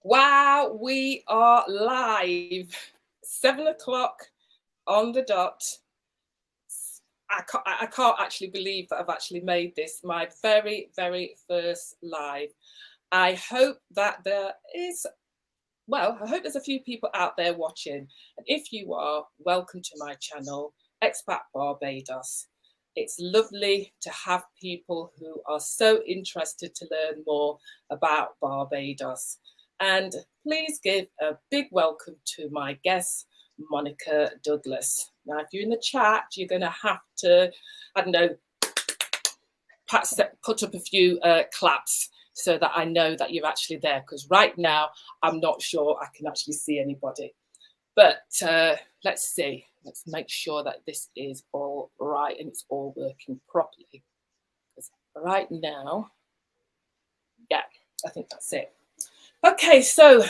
Wow, we are live. 7 o'clock on the dot. I can't actually believe that I've actually made this my very, very first live. I hope that I hope there's a few people out there watching. And if you are, welcome to my channel, Expat Barbados. It's lovely to have people who are so interested to learn more about Barbados. And please give a big welcome to my guest, Monica Douglas. Now, if you're in the chat, you're going to have to, I don't know, perhaps put up a few claps so that I know that you're actually there. Because right now, I'm not sure I can actually see anybody. But let's see. Let's make sure that this is all right and it's all working properly. Because right now, yeah, I think that's it. Okay, so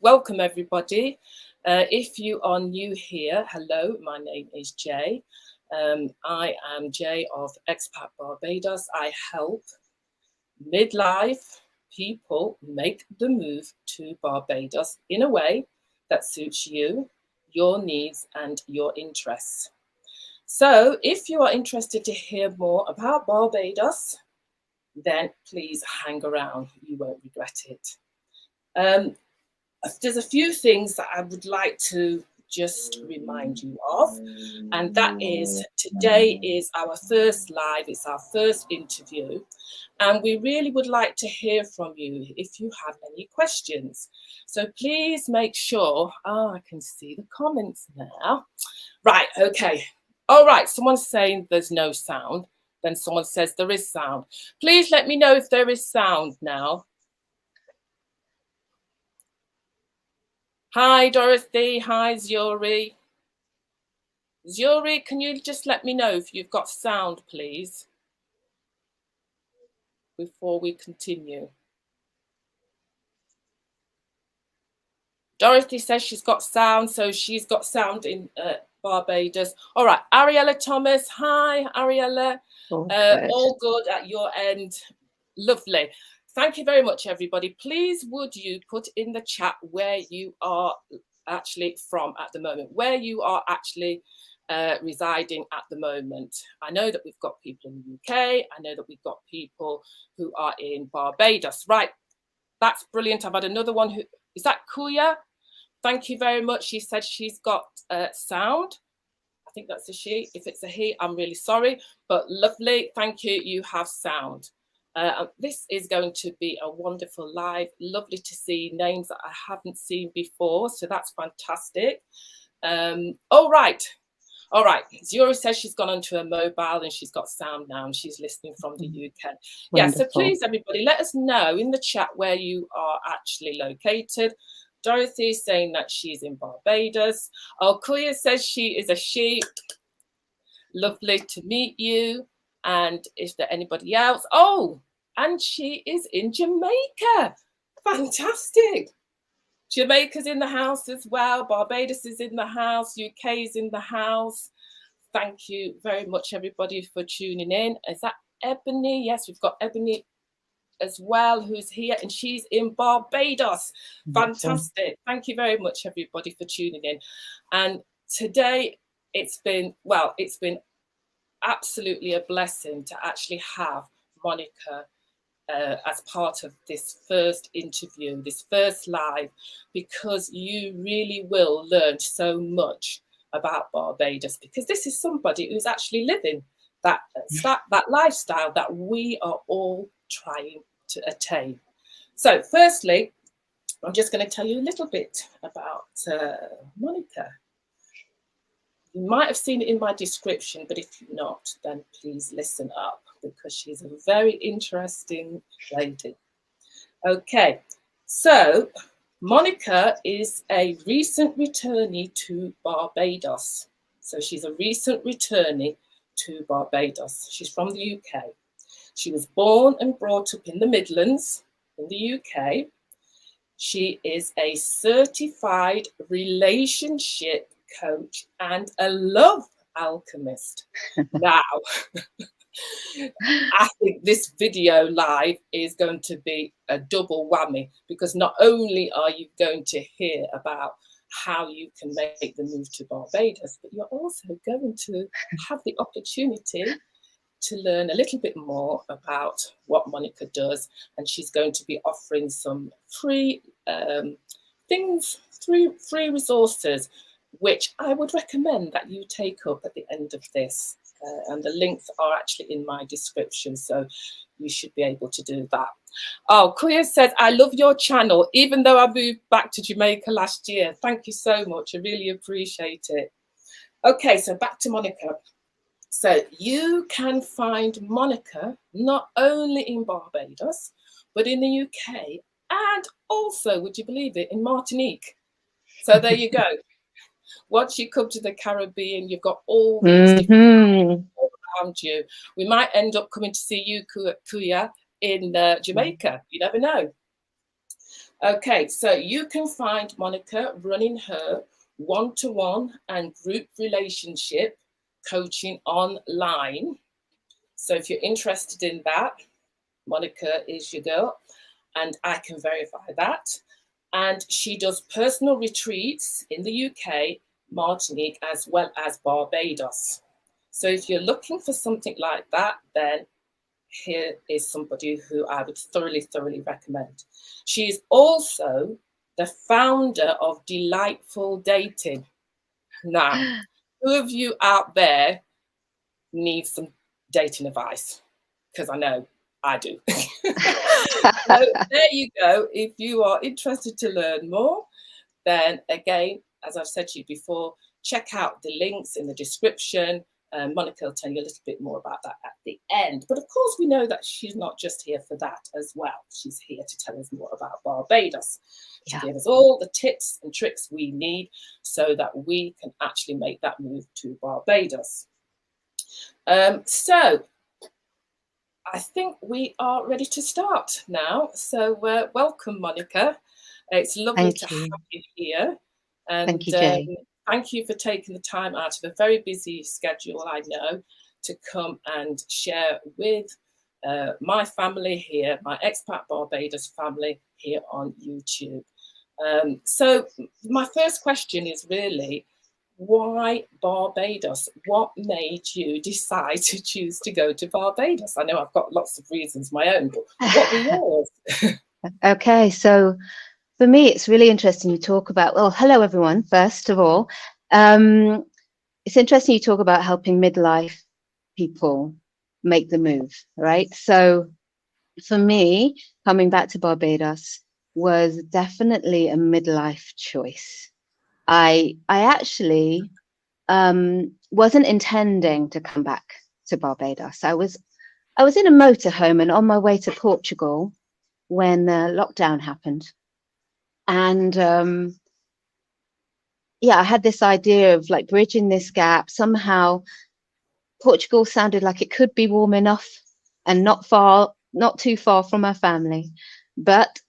welcome everybody. If you are new here, hello, my name is Jay. I am Jay of Expat Barbados. I help midlife people make the move to Barbados in a way that suits you, your needs and your interests. So if you are interested to hear more about Barbados, then please hang around. You won't regret it. There's a few things that I would like to just remind you of, and that is today is our first live, it's our first interview, and we really would like to hear from you if you have any questions. So please make sure, I can see the comments now. Right, okay. All right, someone's saying there's no sound, then someone says there is sound. Please let me know if there is sound now. Hi, Dorothy. Hi, Zuri. Zuri, can you just let me know if you've got sound, please, before we continue? Dorothy says she's got sound, so she's got sound in Barbados. All right, Ariella Thomas. Hi, Ariella. All good at your end. Lovely. Thank you very much, everybody. Please, would you put in the chat where you are actually from at the moment, where you are actually residing at the moment. I know that we've got people in the UK. I know that we've got people who are in Barbados. Right, that's brilliant. I've had another one who, is that Kuya? Thank you very much. She said she's got sound. I think that's a she. If it's a he, I'm really sorry, but lovely. Thank you. You have sound. This is going to be a wonderful live. Lovely to see names that I haven't seen before, so that's fantastic. All right. Zuri says she's gone onto a mobile and she's got sound now and she's listening from the UK. Wonderful. Yeah, so please, everybody, let us know in the chat where you are actually located. Dorothy is saying that she's in Barbados. Kuya says she is a she. Lovely to meet you. And is there anybody else? Oh, and she is in Jamaica. Fantastic. Jamaica's in the house as well. Barbados is in the house. UK is in the house. Thank you very much, everybody, for tuning in. Is that Ebony? Yes, we've got Ebony as well, who's here, and she's in Barbados. Fantastic. Thank you very much, everybody, for tuning in. And today it's been absolutely a blessing to actually have Monica as part of this first interview, this first live, because you really will learn so much about Barbados, because this is somebody who's actually living that lifestyle that we are all trying to attain. So firstly, I'm just going to tell you a little bit about Monica. You might have seen it in my description, but if you're not, then please listen up, because she's a very interesting lady. Okay, so Monica is a recent returnee to Barbados. So she's a recent returnee to Barbados. She's from the UK. She was born and brought up in the Midlands in the UK. She is a certified relationship coach and a love alchemist. Now, I think this video live is going to be a double whammy, because not only are you going to hear about how you can make the move to Barbados, but you're also going to have the opportunity to learn a little bit more about what Monica does. And she's going to be offering some free things, free resources, which I would recommend that you take up at the end of this. And the links are actually in my description, so you should be able to do that. Oh, Kuya says, I love your channel, even though I moved back to Jamaica last year. Thank you so much. I really appreciate it. Okay, so back to Monica. So you can find Monica not only in Barbados, but in the UK, and also, would you believe it, in Martinique. So there you go. Once you come to the Caribbean, you've got all these different all around you. We might end up coming to see you, Kuya, in Jamaica. You never know. Okay, so you can find Monica running her one-to-one and group relationship coaching online. So if you're interested in that, Monica is your girl, and I can verify that. And she does personal retreats in the UK, Martinique, as well as Barbados. So if you're looking for something like that, then here is somebody who I would thoroughly recommend. She is also the founder of Delightful Dating. Now, who of you out there needs some dating advice? Because I know I do. So there you go. If you are interested to learn more, then again, as I've said to you before, check out the links in the description. Monica will tell you a little bit more about that at the end. But of course, we know that she's not just here for that as well. She's here to tell us more about Barbados. She gave us all the tips and tricks we need so that we can actually make that move to Barbados. So I think we are ready to start now. So welcome, Monica. It's lovely to have you here. And thank you, Jay. Thank you for taking the time out of a very busy schedule, I know, to come and share with my family here, my Expat Barbados family here on YouTube. So my first question is really, why Barbados? What made you decide to choose to go to Barbados? I know I've got lots of reasons my own, but what were yours? Okay, so for me, it's really interesting you talk about, well, hello, everyone, first of all. It's interesting you talk about helping midlife people make the move, right? So for me, coming back to Barbados was definitely a midlife choice. I actually wasn't intending to come back to Barbados. I was in a motorhome and on my way to Portugal when lockdown happened. And yeah, I had this idea of like bridging this gap. Somehow Portugal sounded like it could be warm enough and not too far from my family. But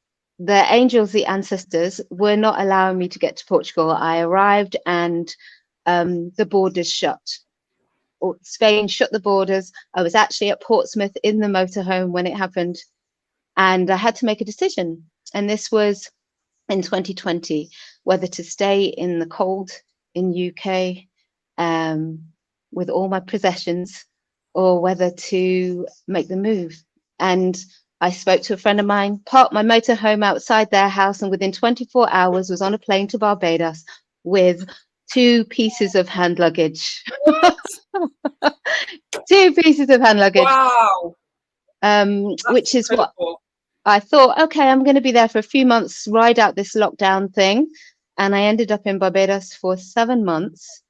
the angels, the ancestors, were not allowing me to get to Portugal. I arrived and the borders shut. Spain shut the borders. I was actually at Portsmouth in the motorhome when it happened. And I had to make a decision. And this was in 2020, whether to stay in the cold in UK with all my possessions, or whether to make the move. And I spoke to a friend of mine, parked my motorhome outside their house, and within 24 hours was on a plane to Barbados with 2 pieces of hand luggage. 2 pieces of hand luggage. Wow. Which is incredible. What I thought, okay, I'm going to be there for a few months, ride out this lockdown thing. And I ended up in Barbados for 7 months.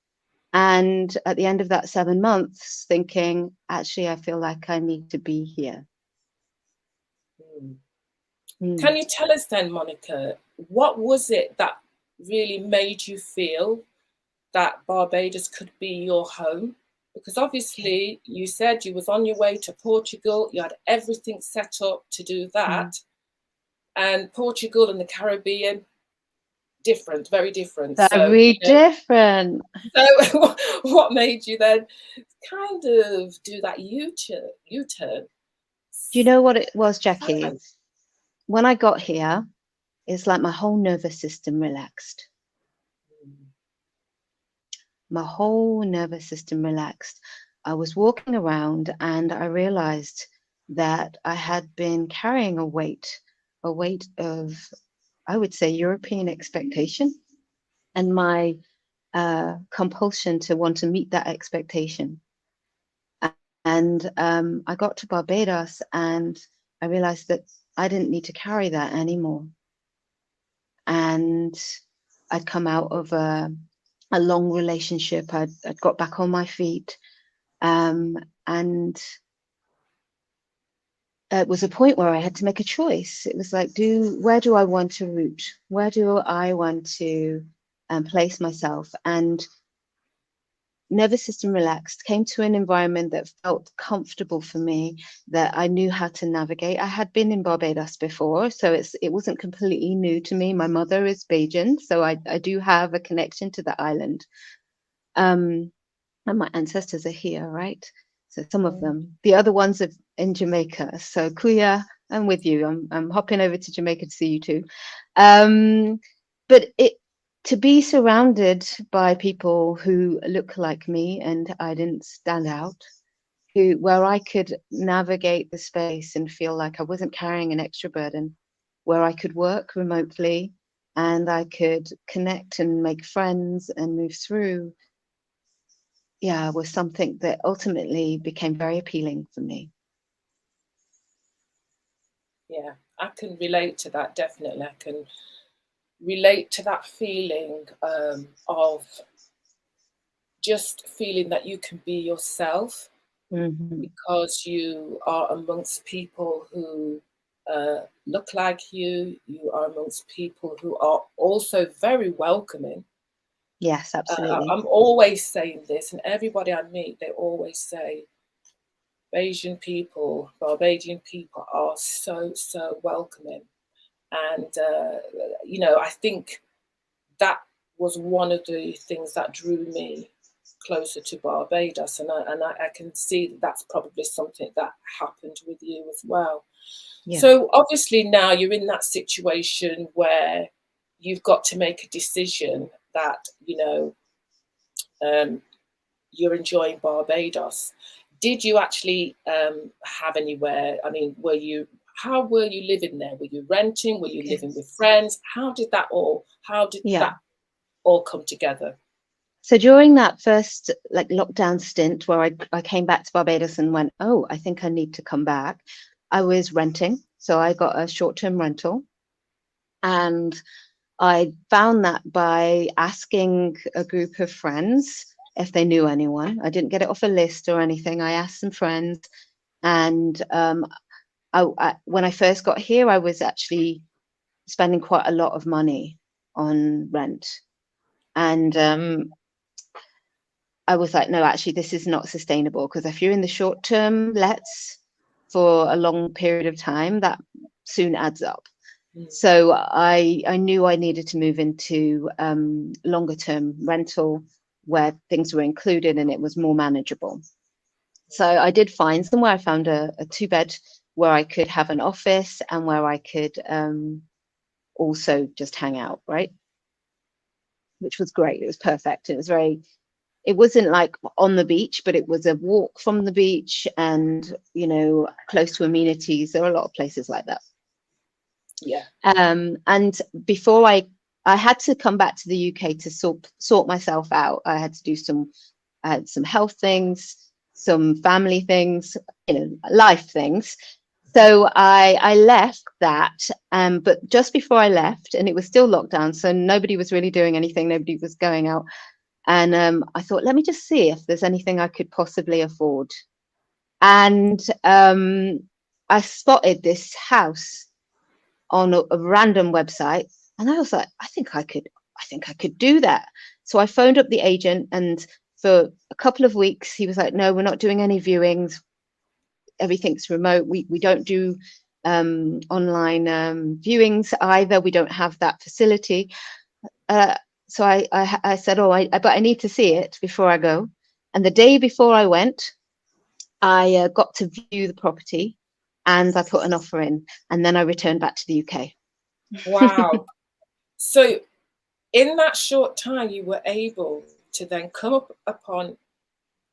And at the end of that 7 months, thinking, actually, I feel like I need to be here. Can you tell us then, Monica, what was it that really made you feel that Barbados could be your home? Because obviously you said you was on your way to Portugal, you had everything set up to do that. And Portugal and the Caribbean, different, very different. Very different. So what made you then kind of do that U-turn? Do you know what it was, Jackie? When I got here, it's like my whole nervous system relaxed. My whole nervous system relaxed. I was walking around and I realized that I had been carrying a weight of, I would say, European expectation, and my compulsion to want to meet that expectation. And I got to Barbados and I realized that I didn't need to carry that anymore. And I'd come out of a long relationship. I'd got back on my feet. And it was a point where I had to make a choice. It was like, where do I want to root? Where do I want to place myself? And nervous system relaxed, came to an environment that felt comfortable for me, that I knew how to navigate. I had been in Barbados before, so it wasn't completely new to me. My mother is Bajan, so I do have a connection to the island. And my ancestors are here, right? So some of them. The other ones are in Jamaica. So Kuya, I'm with you. I'm hopping over to Jamaica to see you too. But to be surrounded by people who look like me and I didn't stand out, where I could navigate the space and feel like I wasn't carrying an extra burden, where I could work remotely and I could connect and make friends and move through, was something that ultimately became very appealing for me. Yeah, I can relate to that, definitely. I can relate to that feeling of just feeling that you can be yourself, because you are amongst people who look like you are amongst people who are also very welcoming. Yes, absolutely. I'm always saying this, and everybody I meet, they always say, Asian people, Barbadian people are so welcoming. And, I think that was one of the things that drew me closer to Barbados. And I can see that that's probably something that happened with you as well. Yeah. So obviously now you're in that situation where you've got to make a decision that, you're enjoying Barbados. Did you actually have anywhere? I mean, how were you living there? Were you renting? Were you living with friends? How did that all come together? So during that first lockdown stint where I came back to Barbados and went, oh, I think I need to come back, I was renting. So I got a short-term rental. And I found that by asking a group of friends if they knew anyone. I didn't get it off a list or anything. I asked some friends. And when I first got here, I was actually spending quite a lot of money on rent. And I was like, no, actually, this is not sustainable, because if you're in the short term lets for a long period of time, that soon adds up. So I knew I needed to move into longer term rental where things were included and it was more manageable. So I did find somewhere. I found a 2-bed where I could have an office and where I could also just hang out, right? Which was great. It was perfect. It wasn't like on the beach, but it was a walk from the beach and, close to amenities. There are a lot of places like that. Yeah. And before I had to come back to the UK to sort myself out. I had to do some health things, some family things, life things. So I left that, but just before I left, and it was still locked down, so nobody was really doing anything. Nobody was going out. And I thought, let me just see if there's anything I could possibly afford. And I spotted this house on a random website, and I was like, I think I could do that. So I phoned up the agent, and for a couple of weeks he was like, no, we're not doing any viewings, everything's remote. We don't do online viewings either. We don't have that facility. so I said, oh, but I need to see it before I go. And the day before I went, I got to view the property, and I put an offer in, and then I returned back to the UK. Wow. So in that short time, you were able to then come up upon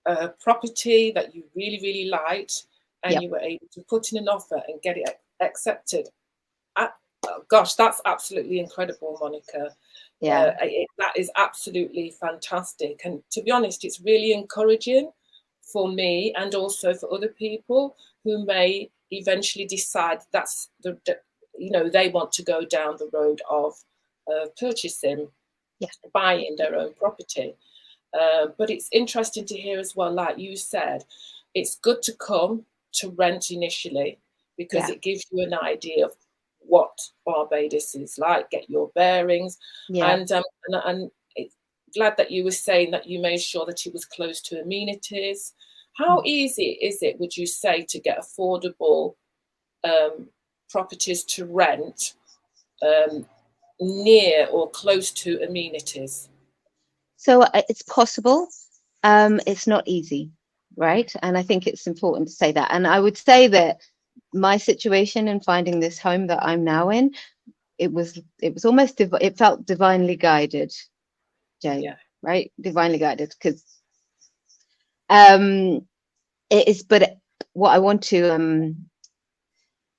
a property that you really, really liked, and Yep. you were able to put in an offer and get it accepted. Oh gosh, that's absolutely incredible, Monica. Yeah. That is absolutely fantastic. And to be honest, it's really encouraging for me and also for other people who may eventually decide that's they want to go down the road of purchasing, buying their own property. But it's interesting to hear as well, like you said, it's good to come to rent initially because it gives you an idea of what Barbados is like, get your bearings. And it's glad that you were saying that you made sure that it was close to amenities. How easy is it, would you say, to get affordable properties to rent near or close to amenities? So it's possible. It's not easy, right? And I think it's important to say that. And I would say that my situation in finding this home that I'm now in, it was almost it felt divinely guided, Jay, right? Divinely guided, because it is. But what I want to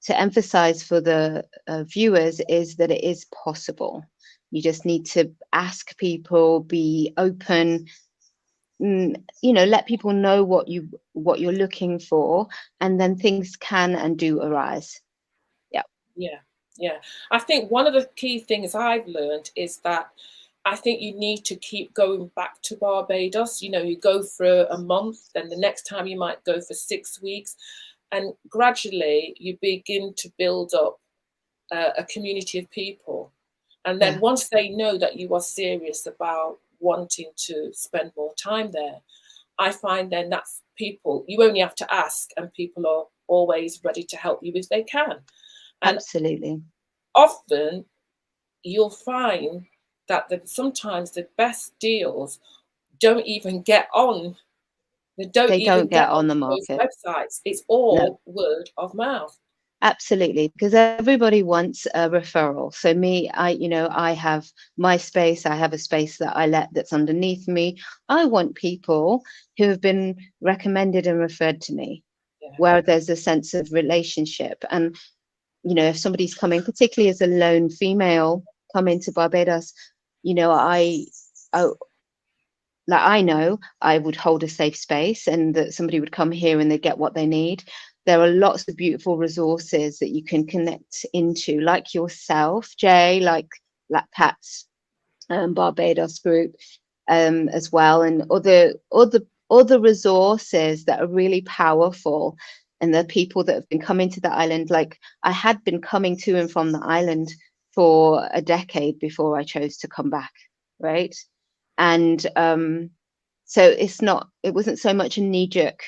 emphasize for the viewers is that it is possible. You just need to ask people, be open, let people know what you're looking for, and then things can and do arise. Yeah. I think one of the key things I've learned is that I think you need to keep going back to Barbados. You go for a month, then the next time you might go for 6 weeks, and gradually you begin to build up a community of people. And then once they know that you are serious about wanting to spend more time there, I find then that's people, you only have to ask, and people are always ready to help you if they can. And absolutely. Often you'll find that sometimes the best deals don't even get on. They don't get get on the onto those market. websites. It's all word of mouth. Absolutely, because everybody wants a referral. So I have my space. I have a space that I let that's underneath me. I want people who have been recommended and referred to me, where there's a sense of relationship. And if somebody's coming, particularly as a lone female coming to Barbados, I know I would hold a safe space, and that somebody would come here and they get what they need. There are lots of beautiful resources that you can connect into, like yourself, Jay, like Pat's Barbados group, as well, and other resources that are really powerful. And the people that have been coming to the island, like I had been coming to and from the island for a decade before I chose to come back, right? And so it wasn't so much a knee-jerk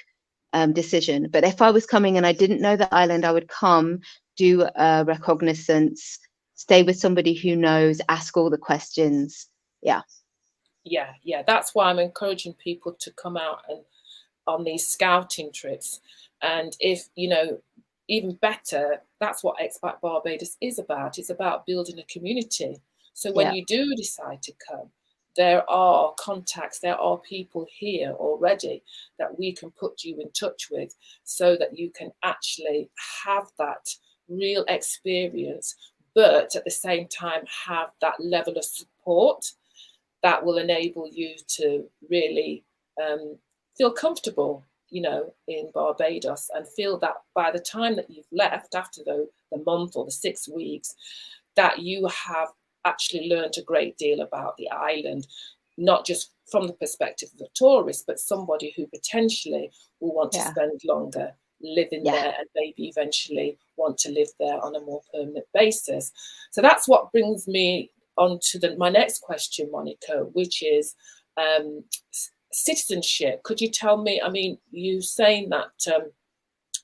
decision. But if I was coming and I didn't know the island, I would come, do a recognizance, stay with somebody who knows, ask all the questions. Yeah. That's why I'm encouraging people to come out and on these scouting trips. And if even better, that's what Expat Barbados is about. It's about building a community. So when you do decide to come, there are contacts, there are people here already that we can put you in touch with, so that you can actually have that real experience, but at the same time have that level of support that will enable you to really feel comfortable, in Barbados, and feel that by the time that you've left, after the month or the 6 weeks, that you have actually learned a great deal about the island, not just from the perspective of a tourist, but somebody who potentially will want to spend longer living there, and maybe eventually want to live there on a more permanent basis. So that's what brings me on to my next question, Monica, which is citizenship. Could you tell me, I mean, you saying that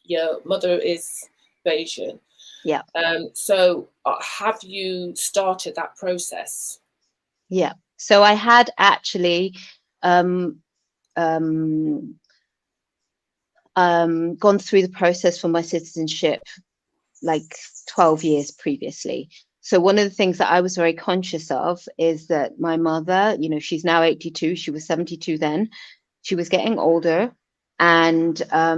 your mother is Bayesian. Yeah. So have you started that process? Yeah. So I had actually um, um, gone through the process for my citizenship like 12 years previously. So one of the things that I was very conscious of is that my mother, you know, she's now 82, she was 72 then, she was getting older, and I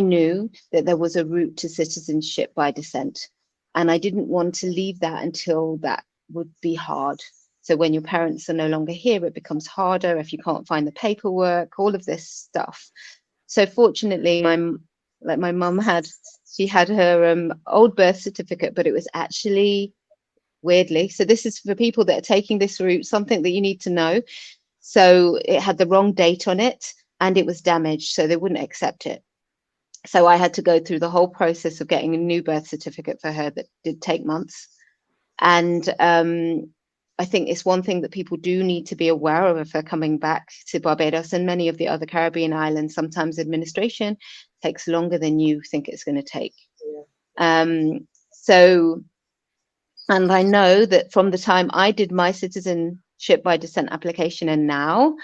knew that there was a route to citizenship by descent, and I didn't want to leave that until that would be hard. So when your parents are no longer here, it becomes harder if you can't find the paperwork, all of this stuff. So fortunately, my mum had, she had her old birth certificate, but it was actually, weirdly, so this is for people that are taking this route, something that you need to know. So it had the wrong date on it and it was damaged, so they wouldn't accept it. So I had to go through the whole process of getting a new birth certificate for her that did take months. And I think it's one thing that people do need to be aware of if they're coming back to Barbados and many of the other Caribbean islands. Sometimes administration takes longer than you think it's going to take. So, and I know that from the time I did my citizenship by descent application and now,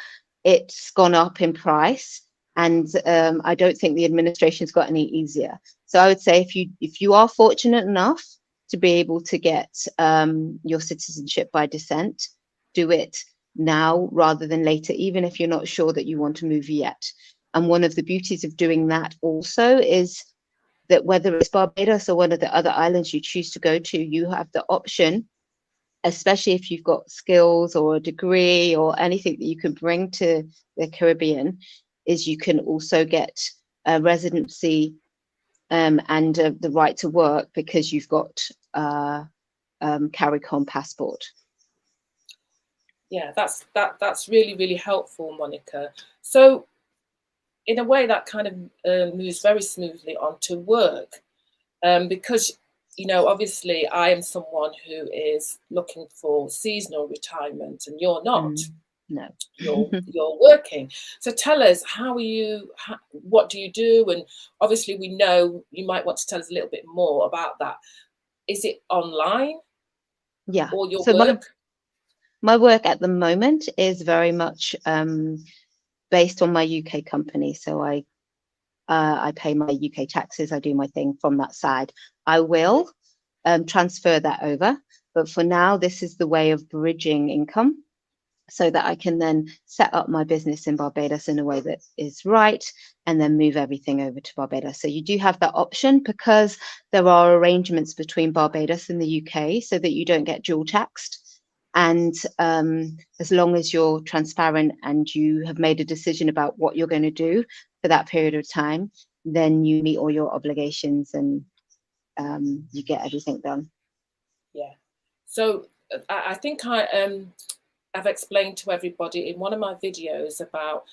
it's gone up in price. And I don't think the administration's got any easier. So I would say if you are fortunate enough to be able to get your citizenship by descent, do it now rather than later, even if you're not sure that you want to move yet. And one of the beauties of doing that also is that whether it's Barbados or one of the other islands you choose to go to, you have the option, especially if you've got skills or a degree or anything that you can bring to the Caribbean, is you can also get a residency and the right to work because you've got CARICOM passport. Yeah, that's really, really helpful, Monica. So in a way that kind of moves very smoothly on to work, because, you know, obviously I am someone who is looking for seasonal retirement and you're not. No. You're working. So tell us, what do you do? And obviously we know you might want to tell us a little bit more about that. Is it online? Yeah. Or your so work? my work at the moment is very much based on my UK company. So I pay my UK taxes. I do my thing from that side. I will transfer that over. But for now, this is the way of bridging income so that I can then set up my business in Barbados in a way that is right and then move everything over to Barbados. So you do have that option because there are arrangements between Barbados and the UK so that you don't get dual taxed. And as long as you're transparent and you have made a decision about what you're going to do for that period of time, then you meet all your obligations and you get everything done. Yeah. So I think I've explained to everybody in one of my videos about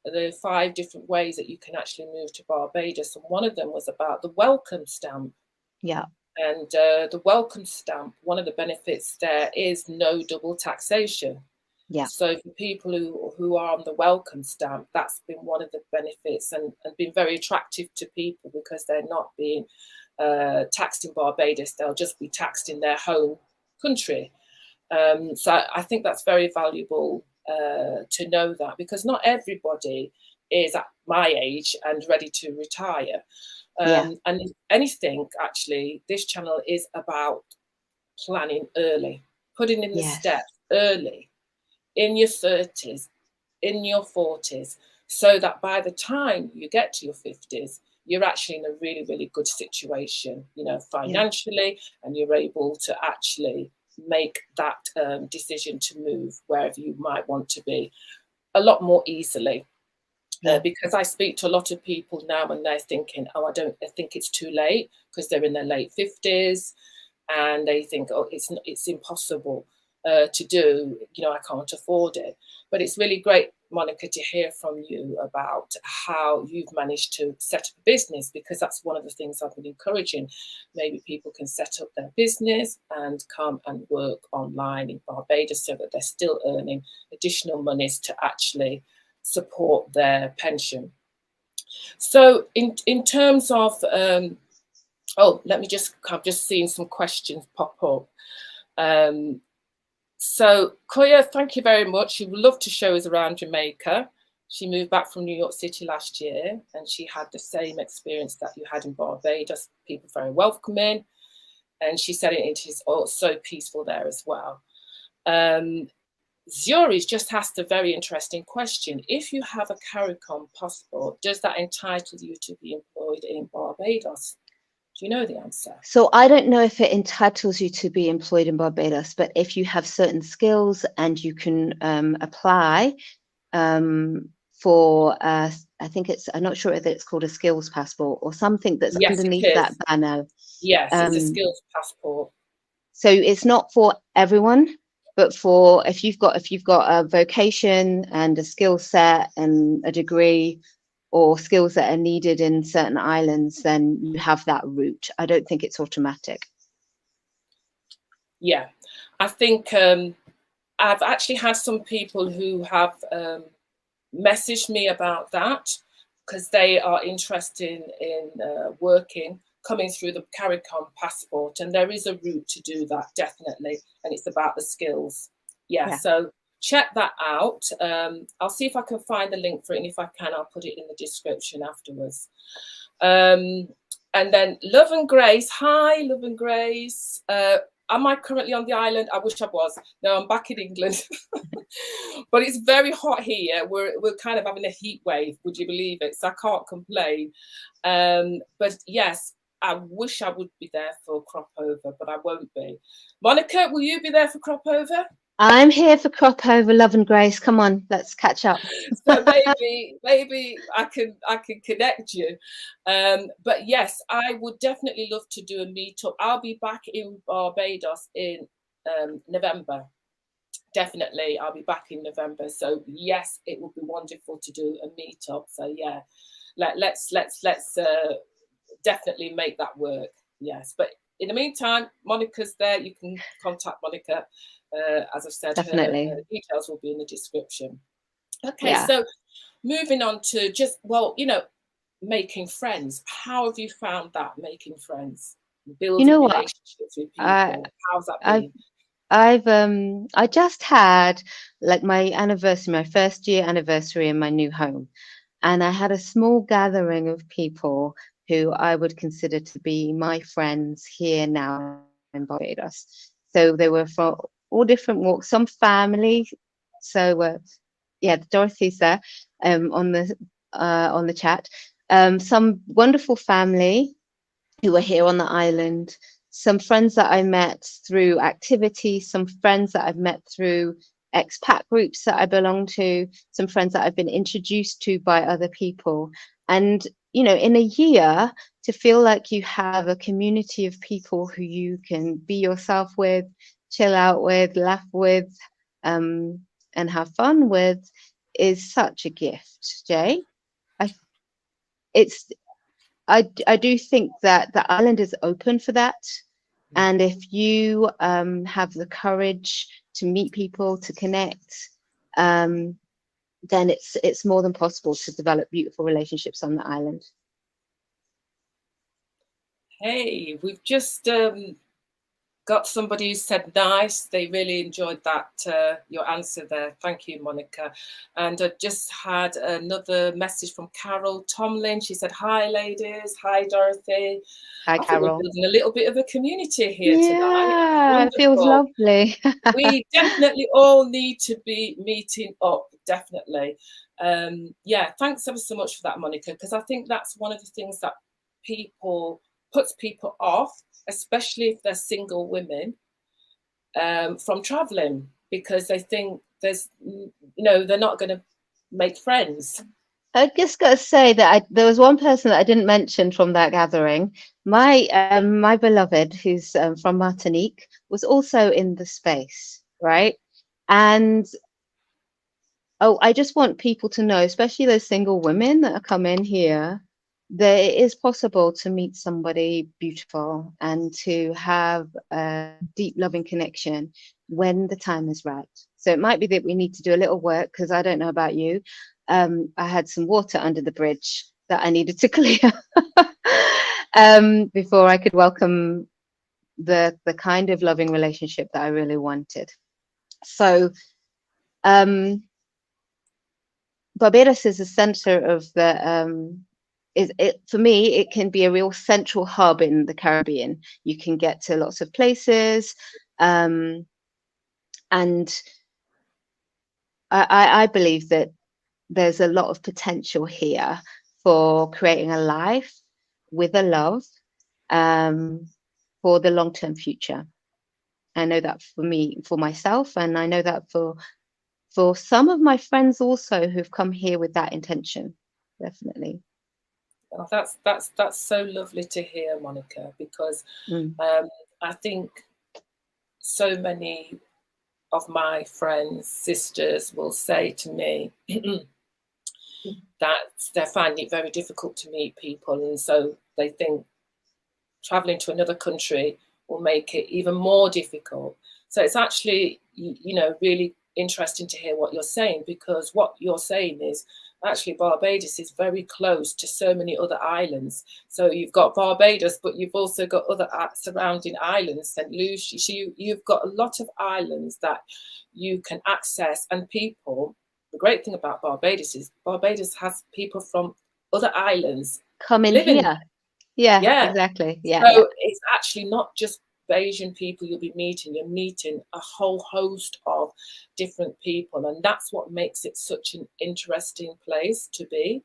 the 5 different ways that you can actually move to Barbados. And one of them was about the welcome stamp. Yeah. And the welcome stamp, one of the benefits there is no double taxation. Yeah. So for people who are on the welcome stamp, that's been one of the benefits and been very attractive to people because they're not being taxed in Barbados. They'll just be taxed in their home country. So I think that's very valuable to know that, because not everybody is at my age and ready to retire. And if anything, actually, this channel is about planning early, putting in the steps early, in your 30s, in your 40s, so that by the time you get to your 50s, you're actually in a really, really good situation, you know, financially, and you're able to actually make that decision to move wherever you might want to be a lot more easily. Because I speak to a lot of people now and they're thinking, oh, I think it's too late, because they're in their late 50s and they think, oh, it's impossible to do, you know, I can't afford it. But it's really great, Monica, to hear from you about how you've managed to set up a business, because that's one of the things I've been encouraging. Maybe people can set up their business and come and work online in Barbados so that they're still earning additional monies to actually support their pension. So in terms of, I've just seen some questions pop up. So Koya, thank you very much. She would love to show us around Jamaica. She moved back from New York City last year, and she had the same experience that you had in Barbados. People very welcoming, and she said it is so peaceful there as well. Zuri's just asked a very interesting question. If you have a CARICOM passport, does that entitle you to be employed in Barbados? Do you know the answer? So I don't know if it entitles you to be employed in Barbados, but if you have certain skills and you can apply for, I think I'm not sure whether it's called a skills passport or something that's underneath that banner. Yes, it's a skills passport. So it's not for everyone, but for if you've got a vocation and a skill set and a degree or skills that are needed in certain islands, then you have that route. I don't think it's automatic. Yeah, I think I've actually had some people who have messaged me about that because they are interested in working, coming through the CARICOM passport, and there is a route to do that, definitely, and it's about the skills. Yeah. So check that out. I'll see if I can find the link for it, and if I can, I'll put it in the description afterwards. And then Love and Grace. Hi, Love and Grace. Am I currently on the island? I wish I was. No, I'm back in England. But it's very hot here. We're kind of having a heat wave, would you believe it? So I can't complain. But yes, I wish I would be there for crop over, but I won't be. Monica, will you be there for crop over? I'm here for crop over, Love and Grace. Come on, let's catch up. So maybe I can connect you. But yes, I would definitely love to do a meetup. I'll be back in Barbados in November. Definitely, I'll be back in November. So yes, it would be wonderful to do a meetup. So yeah, let's definitely make that work. Yes, but in the meantime, Monica's there. You can contact Monica. As I've said, definitely. Her details will be in the description. Okay, so moving on to just, making friends. How have you found that, making friends, building relationships with people? How's that been? I just had like my anniversary, my first year anniversary in my new home, and I had a small gathering of people who I would consider to be my friends here now in Barbados. So they were from all different walks, some family. So Dorothy's there on the chat. Some wonderful family who were here on the island. Some friends that I met through activities, some friends that I've met through expat groups that I belong to, some friends that I've been introduced to by other people. And, in a year, to feel like you have a community of people who you can be yourself with, chill out with, laugh with, and have fun with is such a gift, Jay. I do think that the island is open for that. And if you have the courage to meet people, to connect, then it's more than possible to develop beautiful relationships on the island. Hey, we've just got somebody who said nice. They really enjoyed that, your answer there. Thank you, Monica. And I just had another message from Carol Tomlin. She said, hi, ladies. Hi, Dorothy. Hi, Carol. We're building a little bit of a community here tonight. Yeah, it feels lovely. We definitely all need to be meeting up, definitely. Thanks ever so much for that, Monica, because I think that's one of the things that puts people off, especially if they're single women, from traveling, because they think they're not going to make friends. I just got to say that there was one person that I didn't mention from that gathering. My beloved, who's from Martinique, was also in the space, right? And I just want people to know, especially those single women that are coming here, that it is possible to meet somebody beautiful and to have a deep loving connection when the time is right. So it might be that we need to do a little work, because I don't know about you. I had some water under the bridge that I needed to clear before I could welcome the kind of loving relationship that I really wanted. So Barbados is a center of the for me, it can be a real central hub in the Caribbean. You can get to lots of places, and I believe that there's a lot of potential here for creating a life with a love, for the long-term future. I know that for me, for myself, and I know that for some of my friends also who've come here with that intention. Definitely. Oh, that's so lovely to hear, Monica, because I think so many of my friends, sisters will say to me that they're finding it very difficult to meet people, and so they think traveling to another country will make it even more difficult. So it's actually, you know, really interesting to hear what you're saying, because what you're saying is actually Barbados is very close to so many other islands. So you've got Barbados, but you've also got other surrounding islands, St. Lucia. So you've got a lot of islands that you can access, and people. The great thing about Barbados is Barbados has people from other islands come in living here. Yeah, exactly. Yeah. So it's actually not just Asian people you'll be meeting, you're meeting a whole host of different people. And that's what makes it such an interesting place to be.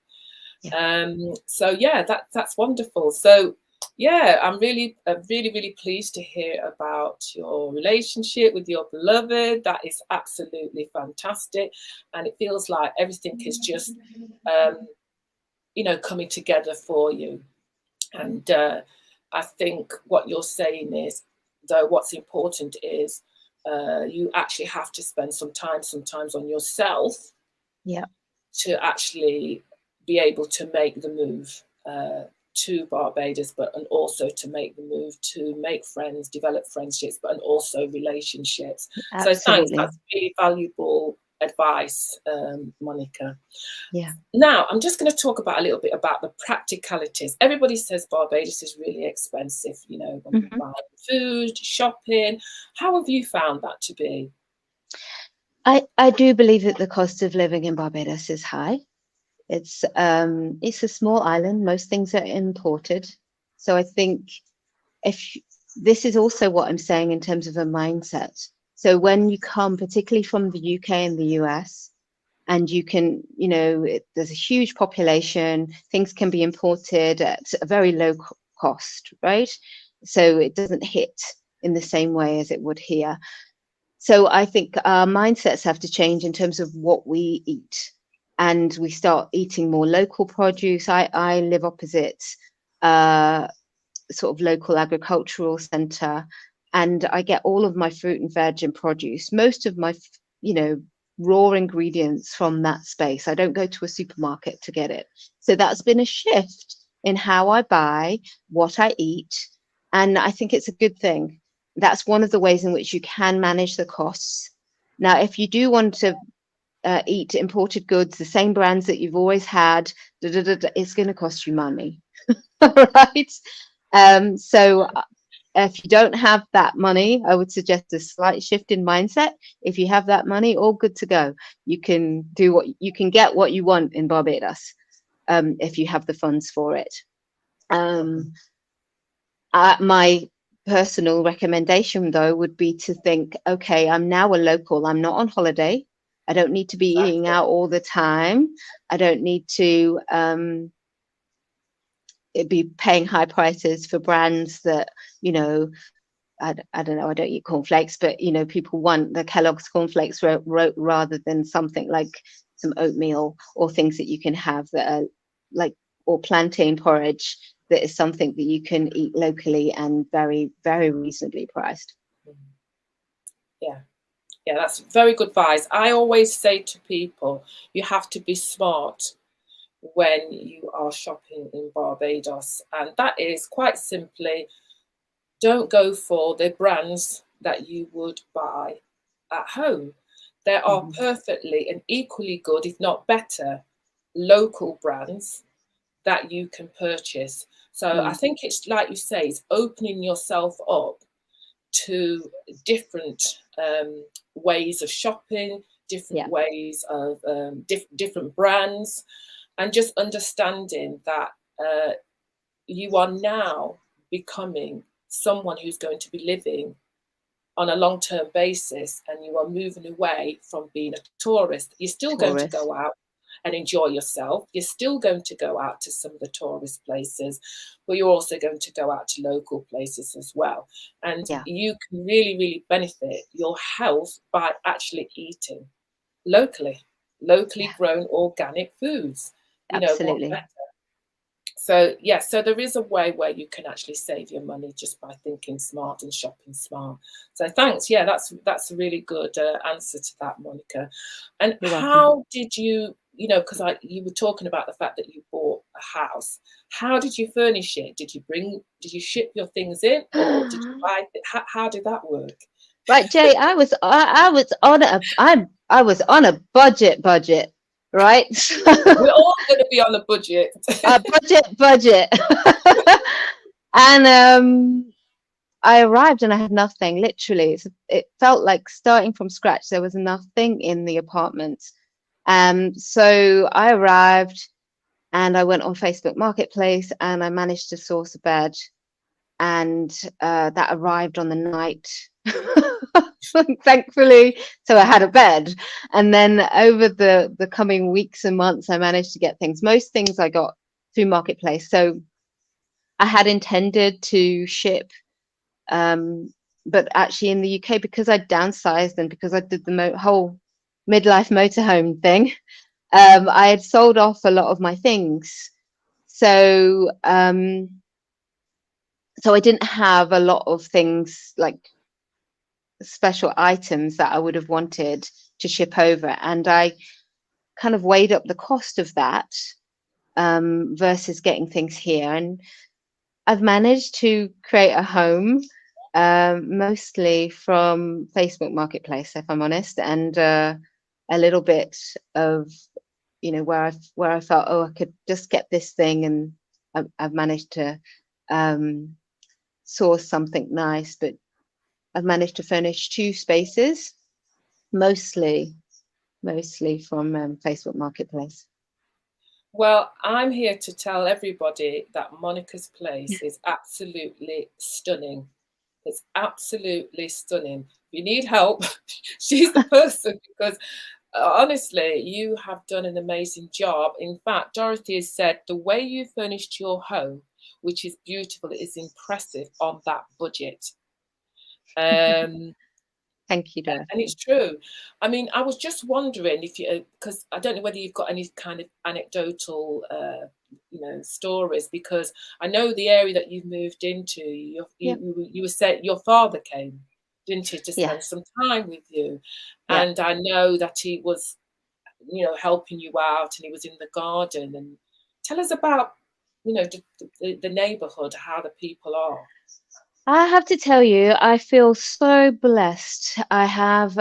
So yeah, that's wonderful. So yeah, I'm really, really pleased to hear about your relationship with your beloved. That is absolutely fantastic. And it feels like everything is just, you know, coming together for you. And I think what you're saying is, though, what's important is you actually have to spend some time sometimes on yourself, to actually be able to make the move to Barbados, and also to make the move to make friends, develop friendships, and also relationships. Absolutely. So thanks, that's really valuable advice, Monica. Yeah. Now, I'm just going to talk about a little bit about the practicalities. Everybody says Barbados is really expensive, you know, when you buy food, shopping. How have you found that to be? I do believe that the cost of living in Barbados is high. It's a small island. Most things are imported. So I think if this is also what I'm saying in terms of a mindset. So when you come, particularly from the UK and the US, and you can, you know, there's a huge population, things can be imported at a very low cost, right? So it doesn't hit in the same way as it would here. So I think our mindsets have to change in terms of what we eat, and we start eating more local produce. I live opposite sort of local agricultural center, and I get all of my fruit and veg and produce, most of my, you know, raw ingredients from that space. I don't go to a supermarket to get it. So that's been a shift in how I buy, what I eat, and I think it's a good thing. That's one of the ways in which you can manage the costs. Now, if you do want to eat imported goods, the same brands that you've always had, it's going to cost you money, right? So if you don't have that money, I would suggest a slight shift in mindset. If you have that money, all good to go. You can do what you can get what you want in Barbados, if you have the funds for it. My personal recommendation, though, would be to think, okay, I'm now a local. I'm not on holiday. I don't need to be eating out all the time. I don't need to be paying high prices for brands that, you know, I don't know, I don't eat cornflakes, but, you know, people want the Kellogg's cornflakes rather than something like some oatmeal or things that you can have that are like, or plantain porridge, that is something that you can eat locally and very, very reasonably priced. Yeah, that's very good advice. I always say to people, you have to be smart when you are shopping in Barbados, and that is quite simply, don't go for the brands that you would buy at home. There are perfectly and equally good, if not better, local brands that you can purchase. So I think it's like you say, it's opening yourself up to different ways of shopping, different ways of different brands, and just understanding that you are now becoming someone who's going to be living on a long-term basis, and you are moving away from being a tourist. You're still going to go out and enjoy yourself. You're still going to go out to some of the tourist places, but you're also going to go out to local places as well. And you can really, really benefit your health by actually eating locally grown organic foods. You know, what better? So so there is a way where you can actually save your money just by thinking smart and shopping smart. So thanks. Yeah, that's a really good answer to that, Monica. And how did you, you know, because you were talking about the fact that you bought a house. How did you furnish it? Did you ship your things in, or did you buy it? How did that work? Right, Jay, I was on a budget. Right, we're all going to be on a budget. budget. And I arrived and I had nothing. Literally, it felt like starting from scratch. There was nothing in the apartment. So I arrived and I went on Facebook Marketplace and I managed to source a bed, and that arrived on the night. Thankfully, so I had a bed. And then over the coming weeks and months, I managed to get things. Most things I got through Marketplace. So I had intended to ship, but actually in the UK, because I downsized and because I did the whole midlife motorhome thing, I had sold off a lot of my things. So so I didn't have a lot of things like special items that I would have wanted to ship over, and I kind of weighed up the cost of that versus getting things here, and I've managed to create a home mostly from Facebook Marketplace, if I'm honest, and a little bit of, you know, where I felt, oh, I could just get this thing, and I've managed to source something nice. But I've managed to furnish 2 spaces, mostly from Facebook Marketplace. Well, I'm here to tell everybody that Monica's place is absolutely stunning. It's absolutely stunning. If you need help, she's the person, because honestly, you have done an amazing job. In fact, Dorothy has said the way you furnished your home, which is beautiful, is impressive on that budget. Thank you, Dorothy. And it's true. I mean, I was just wondering if you, because I don't know whether you've got any kind of anecdotal, you know, stories, because I know the area that you've moved into. You were saying your father came, didn't he, to spend some time with you, and I know that he was, you know, helping you out, and he was in the garden. And tell us about, you know, the neighbourhood, how the people are. I have to tell you, I feel so blessed. I have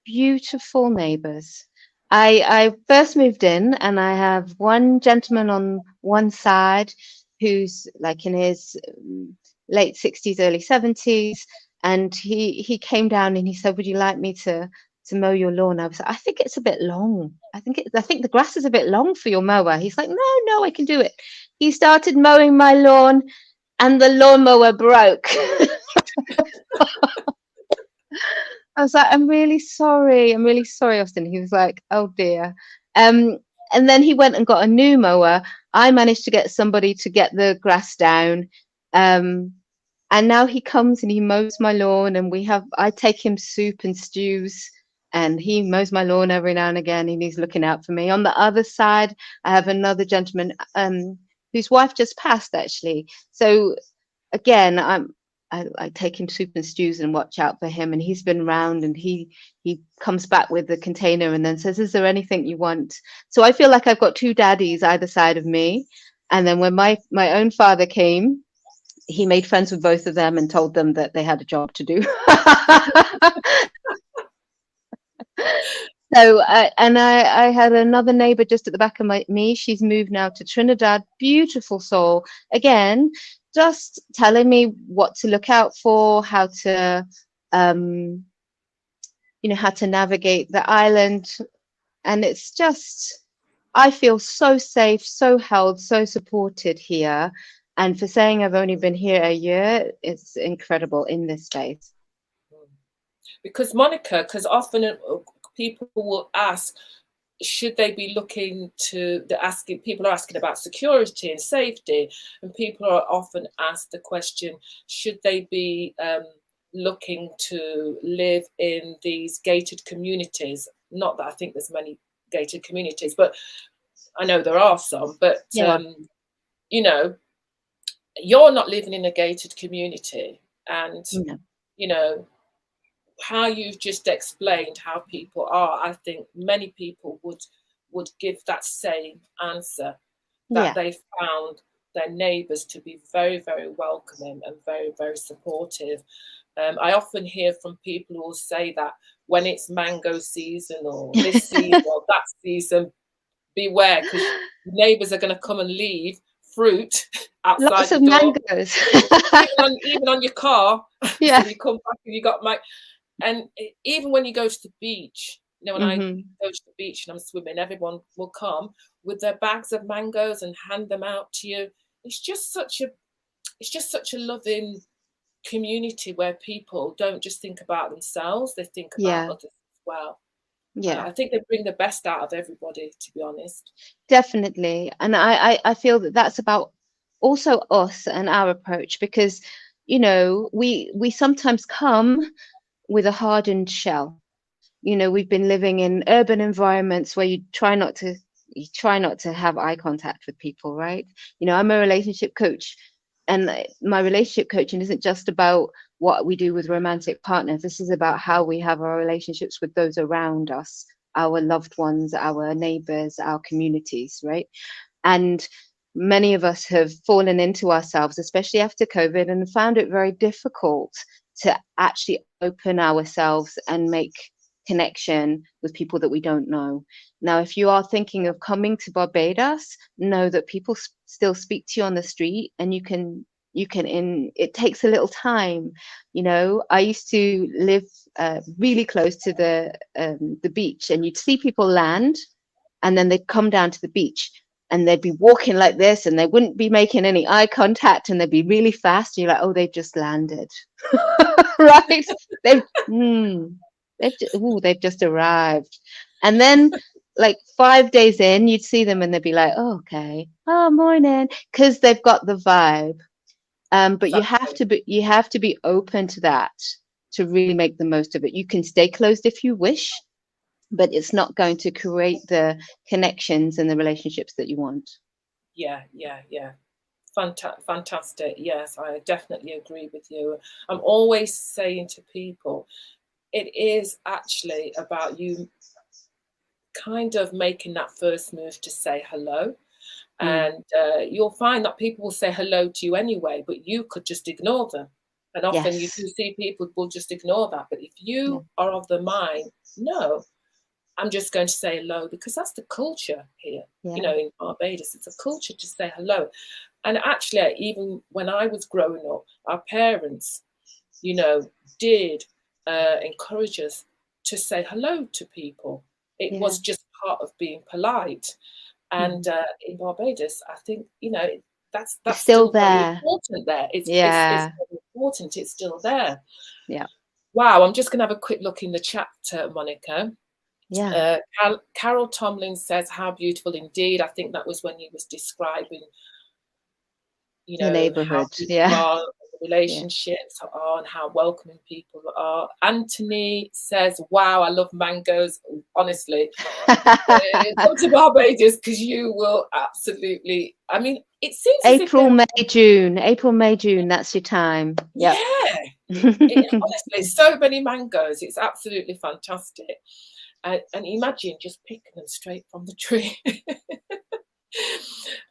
beautiful neighbors. I first moved in, and I have one gentleman on one side who's like in his late 60s, early 70s, and he came down and he said, "Would you like me to mow your lawn?" I was like, "I think it's a bit long. I think the grass is a bit long for your mower." He's like, "No, I can do it." He started mowing my lawn, and the lawnmower broke. I was like, I'm really sorry, Austin. He was like, "Oh dear." And then he went and got a new mower. I managed to get somebody to get the grass down. And now he comes and he mows my lawn, and I take him soup and stews, and he mows my lawn every now and again, and he's looking out for me. On the other side, I have another gentleman whose wife just passed, actually. So again, I take him soup and stews and watch out for him, and he's been round, and he comes back with the container and then says, "Is there anything you want?" So I feel like I've got 2 daddies either side of me. And then when my own father came, he made friends with both of them and told them that they had a job to do. So, and I had another neighbor just at the back of me. She's moved now to Trinidad. Beautiful soul. Again, just telling me what to look out for, how to how to navigate the island. And it's just, I feel so safe, so held, so supported here. And for saying I've only been here a year, it's incredible in this space. Because Monica, because often people will ask, should they be looking to people are asking about security and safety, and people are often asked the question, should they be looking to live in these gated communities? Not that I think there's many gated communities, but I know there are some. But you know, you're not living in a gated community, and you know how you've just explained how people are. I think many people would give that same answer, that they found their neighbours to be very, very welcoming and very, very supportive. I often hear from people who will say that when it's mango season or this season or that season, beware, because neighbours are going to come and leave fruit outside lots the of door. mangoes. even on your car. Yeah. So you come back and you got and even when you go to the beach, you know, when I go to the beach and I'm swimming, everyone will come with their bags of mangoes and hand them out to you. It's just such a loving community where people don't just think about themselves, they think about others as well. I think they bring the best out of everybody, to be honest. Definitely. And I feel that that's about also us and our approach, because we sometimes come with a hardened shell. We've been living in urban environments where you try not to have eye contact with people, right? I'm a relationship coach, and my relationship coaching isn't just about what we do with romantic partners. This is about how we have our relationships with those around us, our loved ones, our neighbors, our communities, right? And many of us have fallen into ourselves, especially after COVID, and found it very difficult to actually open ourselves and make connection with people that we don't know. Now, if you are thinking of coming to Barbados, know that people still speak to you on the street, and it takes a little time. I used to live really close to the beach, and you'd see people land and then they'd come down to the beach and they'd be walking like this, and they wouldn't be making any eye contact, and they'd be really fast. And you're like, oh, they've just landed. Right? They've just arrived. And then like 5 days in, you'd see them and they'd be like, oh, okay, oh, morning, because they've got the vibe. But you have to be open to that to really make the most of it. You can stay closed if you wish, but it's not going to create the connections and the relationships that you want. Yeah. Fantastic. Yes, I definitely agree with you. I'm always saying to people, it is actually about you kind of making that first move to say hello. And you'll find that people will say hello to you anyway, but you could just ignore them. And often you do see people will just ignore that. But if you are of the mind, no, I'm just going to say hello, because that's the culture here. In Barbados, it's a culture to say hello. And actually, even when I was growing up, our parents, did encourage us to say hello to people. It was just part of being polite. And in Barbados, I think, that's still there. Very important there. It's very important. It's still there. Yeah. Wow. I'm just going to have a quick look in the chat, Monica. Yeah. Carol Tomlin says, how beautiful indeed. I think that was when he was describing, the neighborhood, relationships are and how welcoming people are. Anthony says, wow, I love mangoes. Honestly, come to Barbados, because you will absolutely, I mean, it seems April, May, June, that's your time. Yeah. Honestly, so many mangoes. It's absolutely fantastic. And imagine just picking them straight from the tree.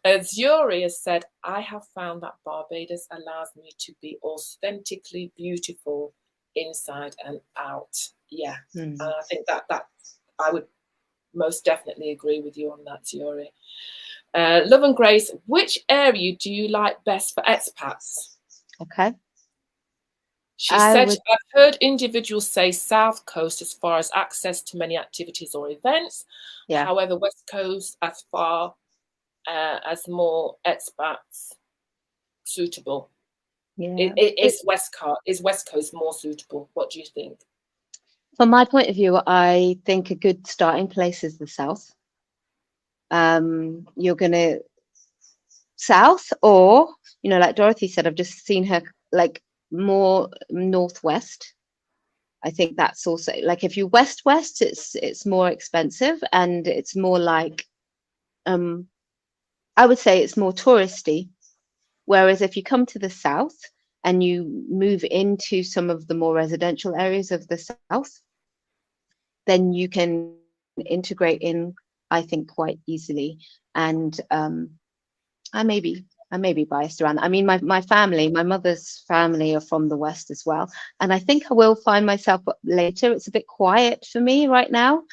Zuri has said, I have found that Barbados allows me to be authentically beautiful inside and out. Yeah. And I think that I would most definitely agree with you on that, Zuri. Love and Grace, which area do you like best for expats? Okay. She said, I've heard individuals say South Coast as far as access to many activities or events. Yeah. However, West Coast as far as more expats suitable. Yeah. Is West Coast more suitable? What do you think? From my point of view, I think a good starting place is the South. You're going to South, or, you know, like Dorothy said, I've just seen her like more Northwest. I think that's also like, if you west, it's more expensive, and it's more like, I would say it's more touristy. Whereas if you come to the South and you move into some of the more residential areas of the South, then you can integrate in, I think, quite easily. And I may be biased around that. I mean, my family, my mother's family are from the West as well. And I think I will find myself later. It's a bit quiet for me right now.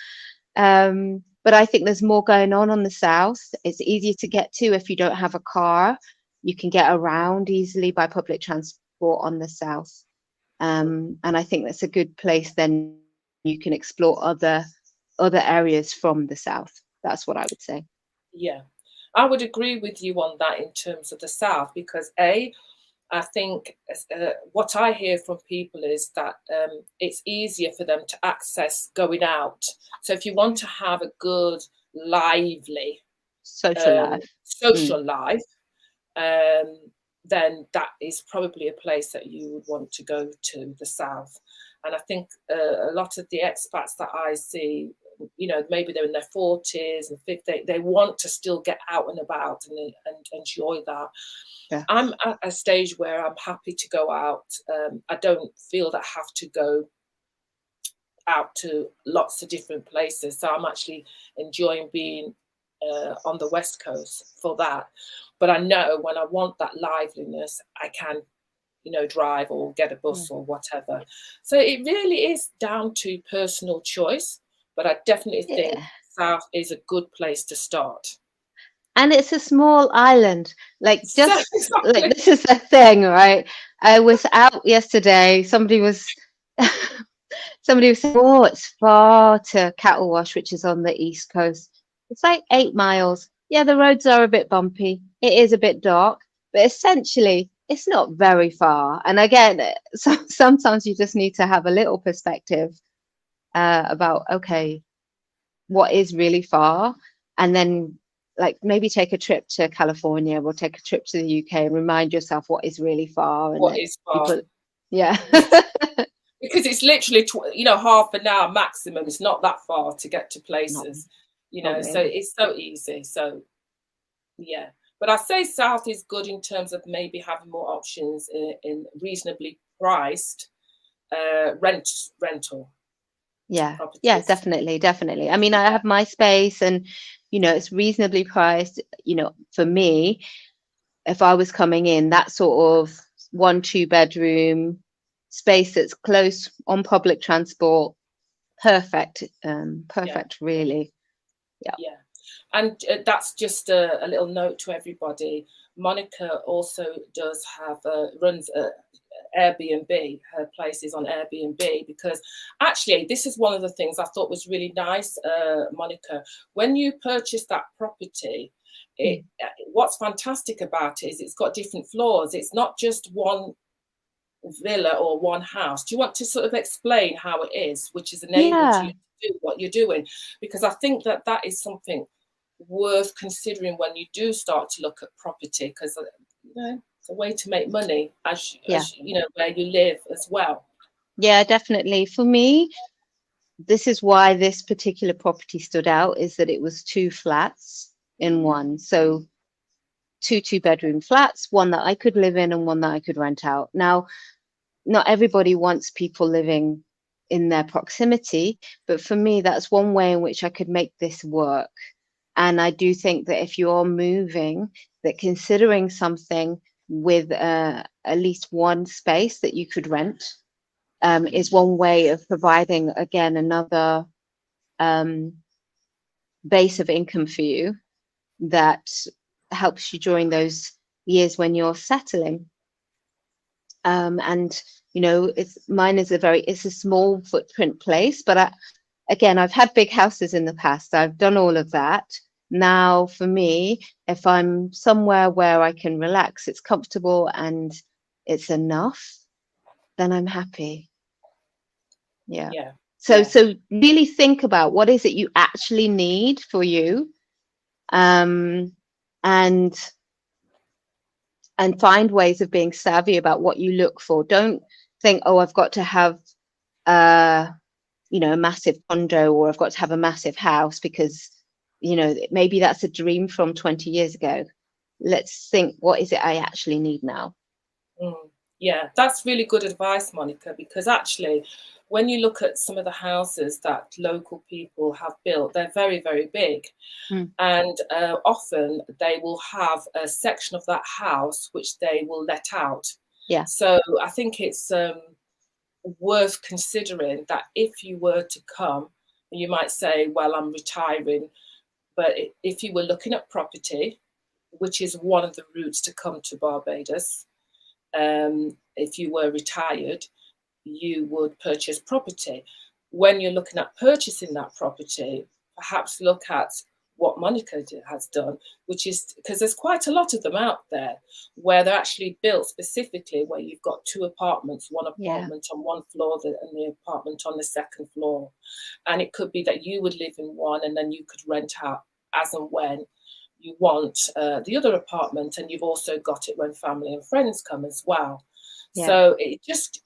But I think there's more going on the South. It's easier to get to if you don't have a car. You can get around easily by public transport on the South. And I think that's a good place. Then you can explore other areas from the South. That's what I would say. Yeah, I would agree with you on that in terms of the South, because I think what I hear from people is that it's easier for them to access going out. So if you want to have a good, lively social life, then that is probably a place that you would want to go to, the South. And I think a lot of the expats that I see, you know, maybe they're in their 40s and 50s, they want to still get out and about and enjoy that. Yeah. I'm at a stage where I'm happy to go out. I don't feel that I have to go out to lots of different places. So I'm actually enjoying being on the West Coast for that. But I know when I want that liveliness, I can, you know, drive or get a bus or whatever. So it really is down to personal choice. But I definitely think South is a good place to start. And it's a small island. Like, just exactly. like, this is the thing, right? I was out yesterday. Somebody was saying, oh, it's far to Cattle Wash, which is on the East Coast. It's like 8 miles. Yeah, the roads are a bit bumpy. It is a bit dark, but essentially it's not very far. And again, sometimes you just need to have a little perspective about, okay, what is really far, and then like maybe take a trip to California or take a trip to the UK and remind yourself what is really far. And what is far? Yeah. Because it's literally, you know, half an hour maximum. It's not that far to get to places, you know, really. So it's so easy. So, yeah. But I say South is good in terms of maybe having more options in reasonably priced rental. Yeah, properties. yeah, definitely. I mean, I have my space, and, you know, it's reasonably priced. You know, for me, if I was coming in, that sort of 1-2 bedroom space that's close on public transport, perfect, really. Yeah. And that's just a little note to everybody. Monica also does have runs Airbnb. Her place is on Airbnb, because actually this is one of the things I thought was really nice, Monica. When you purchase that property, what's fantastic about it is it's got different floors. It's not just one villa or one house. Do you want to sort of explain how it is, which has enabled you to do what you're doing? Because I think that is something worth considering when you do start to look at property, because, you know, it's a way to make money as you know, where you live as well. Yeah, definitely. For me, this is why this particular property stood out, is that it was 2 flats in one. So 2 2-bedroom flats, one that I could live in and one that I could rent out. Now, not everybody wants people living in their proximity, but for me, that's one way in which I could make this work. And I do think that if you're moving, that considering something with at least one space that you could rent is one way of providing, again, another base of income for you, that helps you during those years when you're settling. And you know, mine is it's a small footprint place, but again, I've had big houses in the past. I've done all of that. Now, for me, if I'm somewhere where I can relax, it's comfortable and it's enough, then I'm happy. Yeah. So really think about what is it you actually need for you, and find ways of being savvy about what you look for. Don't think, oh, I've got to have you know, a massive condo, or I've got to have a massive house, because, you know, maybe that's a dream from 20 years ago. Let's think, what is it I actually need now? Yeah, that's really good advice, Monica, because actually, when you look at some of the houses that local people have built, they're very, very big. And often they will have a section of that house which they will let out. Yeah. So I think it's worth considering that if you were to come, you might say, well, I'm retiring. But if you were looking at property, which is one of the routes to come to Barbados, if you were retired, you would purchase property. When you're looking at purchasing that property, perhaps look at what Monica has done, which is, because there's quite a lot of them out there where they're actually built specifically where you've got two apartments, one apartment on one floor and the apartment on the second floor. And it could be that you would live in one and then you could rent out as and when you want the other apartment, and you've also got it when family and friends come as well. So it just,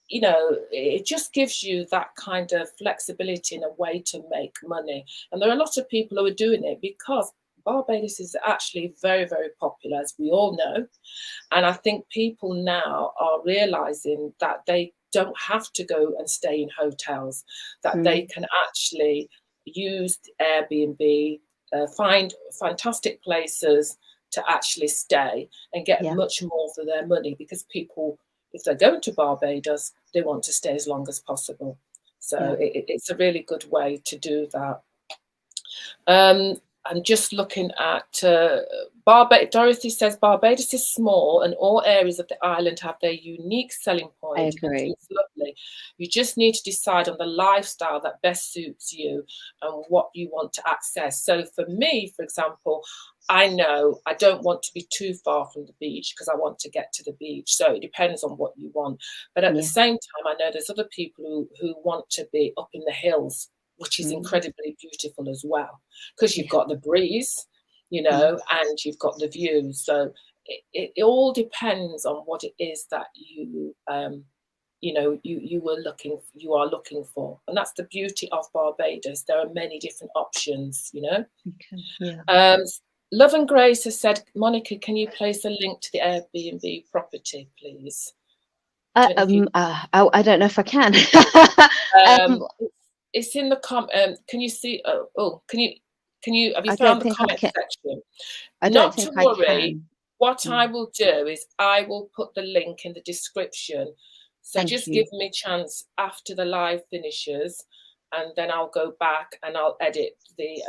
you know, it just gives you that kind of flexibility in a way to make money. And there are a lot of people who are doing it because Barbados is actually very, very popular, as we all know. And I think people now are realizing that they don't have to go and stay in hotels, that they can actually use Airbnb, find fantastic places to actually stay and get much more for their money, because people, if they're going to Barbados, they want to stay as long as possible. So it's a really good way to do that. I'm just looking at Barbados. Dorothy says Barbados is small and all areas of the island have their unique selling point. I agree. It's lovely. You just need to decide on the lifestyle that best suits you and what you want to access. So for me, for example, I know I don't want to be too far from the beach because I want to get to the beach. So it depends on what you want. But at the same time, I know there's other people who want to be up in the hills, which is incredibly beautiful as well, because you've got the breeze, you know, and you've got the view. So it all depends on what it is that you, you know, you are looking for. And that's the beauty of Barbados. There are many different options, you know. Love and Grace has said, Monica, can you place a link to the Airbnb property, please? I don't know if I can. It's in the can you see? Can you have you found the comment section? Not to worry. What I will do is I will put the link in the description. So just give me a chance after the live finishes, and then I'll go back and I'll edit the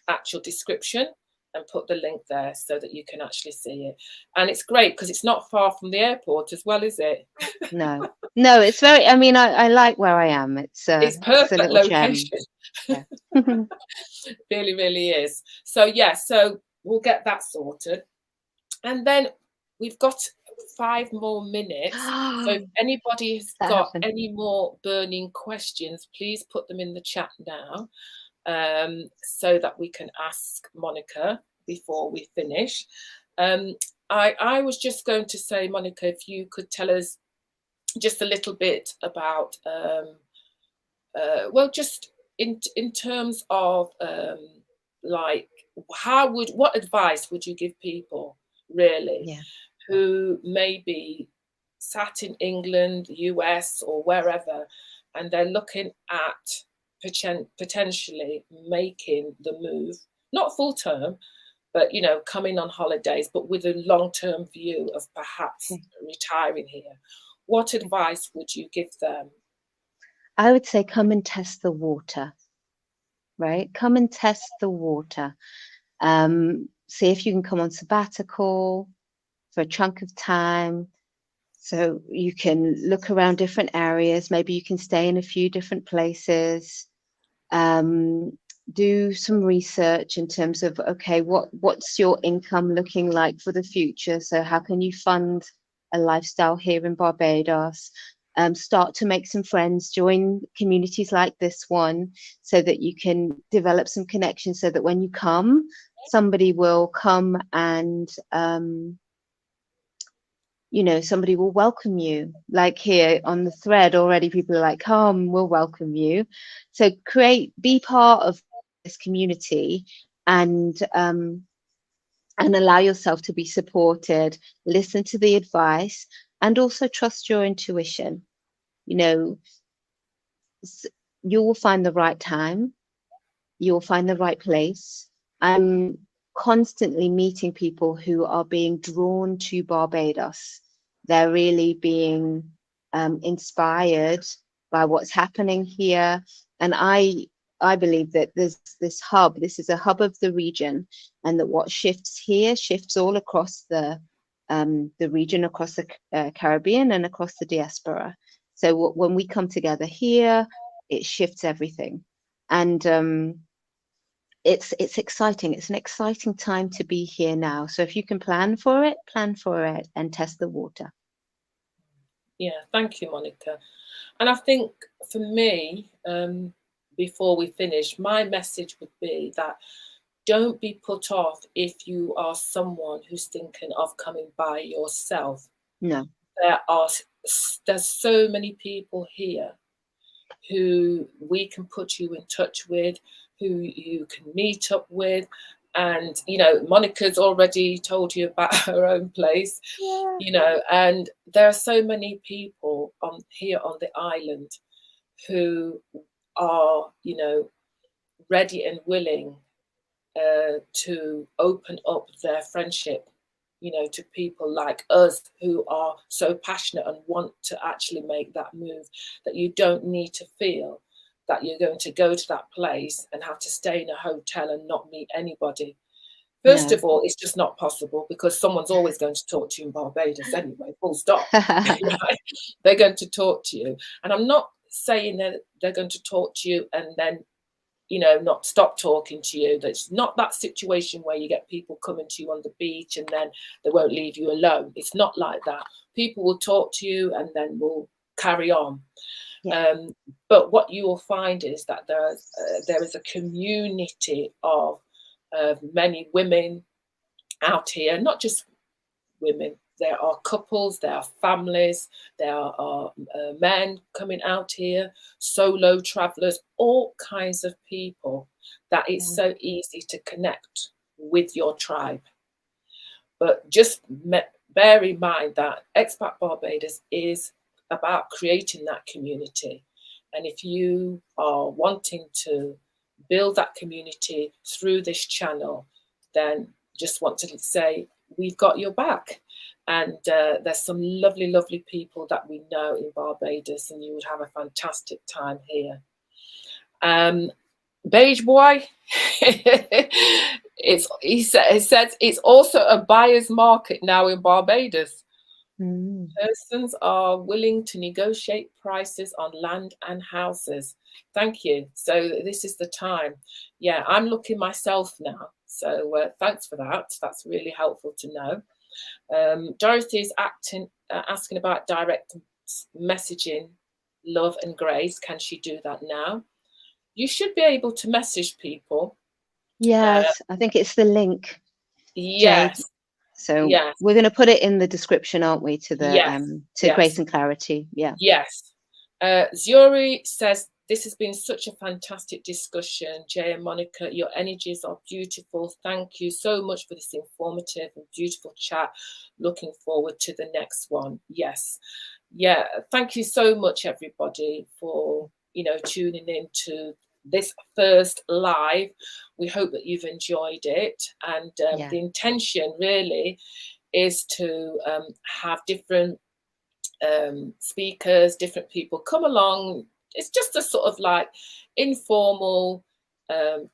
actual description and put the link there so that you can actually see it. And it's great because it's not far from the airport as well, is it? No, it's very, I mean, I like where I am. It's perfect it's a location. Yeah. Really, really is. So so we'll get that sorted. And then we've got 5 more minutes. So if anybody has got any more burning questions, please put them in the chat now, so that we can ask Monica before we finish. I was just going to say, Monica, if you could tell us just a little bit about, well, just in terms of like, what advice would you give people really who may be sat in England, US, or wherever, and they're looking at potentially making the move, not full term, but, you know, coming on holidays, but with a long-term view of perhaps retiring here? What advice would you give them? I would say come and test the water, right? Come and test the water. See if you can come on sabbatical for a chunk of time, so you can look around different areas. Maybe you can stay in a few different places. Do some research in terms of, okay, what's your income looking like for the future? So how can you fund a lifestyle here in Barbados? Start to make some friends, join communities like this one, so that you can develop some connections, so that when you come, somebody will come and you know, somebody will welcome you. Like here on the thread already, people are like, come, we'll welcome you. So be part of this community, and allow yourself to be supported, listen to the advice, and also trust your intuition. You know, you will find the right time, you will find the right place. I'm constantly meeting people who are being drawn to Barbados. They're really being inspired by what's happening here. And I believe that there's this hub, this is a hub of the region, and that what shifts here shifts all across the region, across the Caribbean and across the diaspora. So when we come together here, it shifts everything. And it's exciting. It's an exciting time to be here now. So if you can plan for it and test the water. Yeah, thank you, Monica. And I think for me, before we finish, my message would be that don't be put off if you are someone who's thinking of coming by yourself. No. There's so many people here who we can put you in touch with, who you can meet up with. And, you know, Monica's already told you about her own place, yeah. You know, and there are so many people here on the island who are, you know, ready and willing to open up their friendship, you know, to people like us who are so passionate and want to actually make that move, that you don't need to feel that you're going to go to that place and have to stay in a hotel and not meet anybody. First of all, it's just not possible, because someone's always going to talk to you in Barbados anyway, full stop. Right? They're going to talk to you. And I'm not saying that they're going to talk to you and then, you know, not stop talking to you. That's not that situation where you get people coming to you on the beach and then they won't leave you alone. It's not like that. People will talk to you and then will carry on. Yeah. But what you will find is that there is a community of many women out here, not just women. There are couples, there are families, there are men coming out here, solo travelers, all kinds of people, that it's so easy to connect with your tribe. But just bear in mind that Expat Barbados is about creating that community. And if you are wanting to build that community through this channel, then just want to say we've got your back. And there's some lovely, lovely people that we know in Barbados, and you would have a fantastic time here. Beige Boy, he says it's also a buyer's market now in Barbados. Persons are willing to negotiate prices on land and houses. Thank you. So this is the time. Yeah, I'm looking myself now. So thanks for that. That's really helpful to know. Dorothy is asking about direct messaging, Love and Grace. Can she do that now? You should be able to message people. Yes, I think it's the link. Yes. Jade. So we're going to put it in the description, aren't we, to the Grace and Clarity. Yeah. Yes. Zuri says, this has been such a fantastic discussion. Jay and Monica, your energies are beautiful. Thank you so much for this informative and beautiful chat. Looking forward to the next one. Yes. Yeah. Thank you so much, everybody, for, you know, tuning in to this first live. We hope that you've enjoyed it. And the intention really is to have different speakers, different people come along. It's just a sort of like informal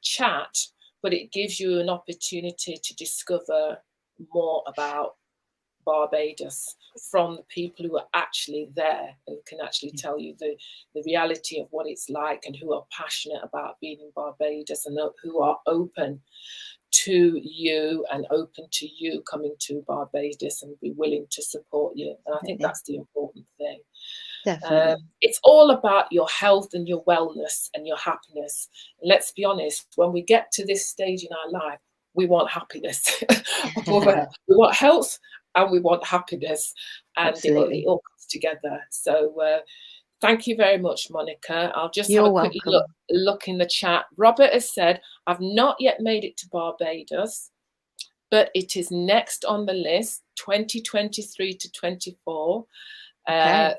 chat but it gives you an opportunity to discover more about Barbados from the people who are actually there, who can actually tell you the reality of what it's like, and who are passionate about being in Barbados, and who are open to you and open to you coming to Barbados and be willing to support you. And I think that's the important thing. Definitely. It's all about your health and your wellness and your happiness. And let's be honest, when we get to this stage in our life, we want happiness. We want health and we want happiness, and it all comes together. So thank you very much, Monica. I'll just have a quick look in the chat. Robert has said, I've not yet made it to Barbados, but it is next on the list, 2023 to 24.